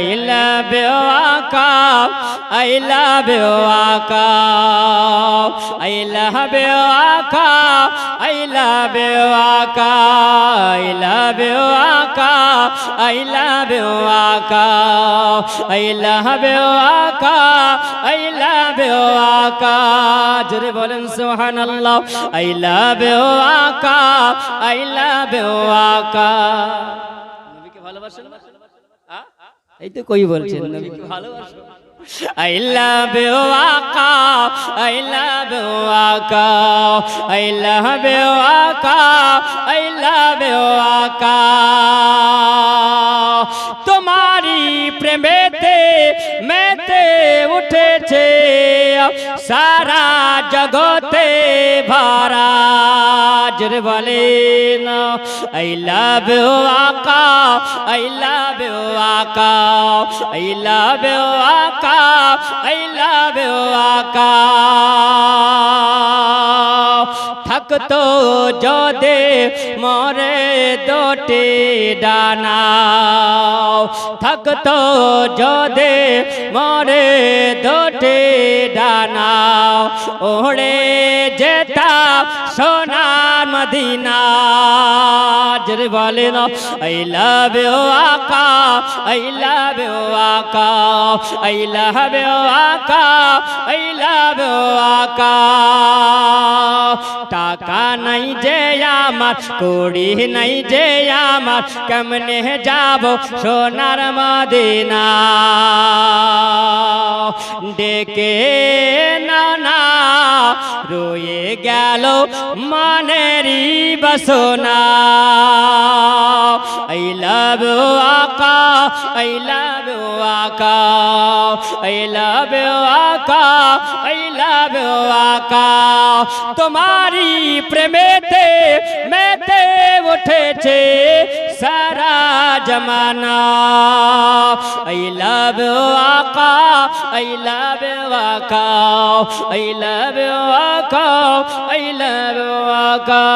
I love you Aka, I love you Aka, I love you Aka, I love you Aka, I love you Aka, I love you Aka, I love you Aka, I love you Aka, jore bolen subhanallah, I love you Aka, I love you Aka. নবীকে ভালোবাসেন না? এই তো কই বলছেন নবীকে ভালোবাসেন। I love you Aka, I love you Aka, I love you Aka, I love you Aka, তোমারি প্রেমেতে মেতে উঠেছে সারা জগতে ভরা, জোরে বলেন I love you Aka, I love you Aka, I love you Aka, I love you Aka, থাকতো যদি মোরে দুটি ডানা, থাকতো যদি মোরে দুটি ডানা, ওড়ে যেতাম সোনার মদিনা, জোরে বলেন I love you Aka, I love you Aka, I love you Aka, I love you Aka, টাকা নাই যে আমার, কুড়ি নাই যে আমার, কেমনে যাব সোনার মদিনা, ডেকে না রয়ে গেল মনেরই বাসনা, I love you Aka, I love you Aka, I love you Aka, I love you Aka, তোমারি প্রেমেতে মেতে উঠেছে সারা জমানা, I love you Aka, I love you Aka, I love you Aka, I love you Aka.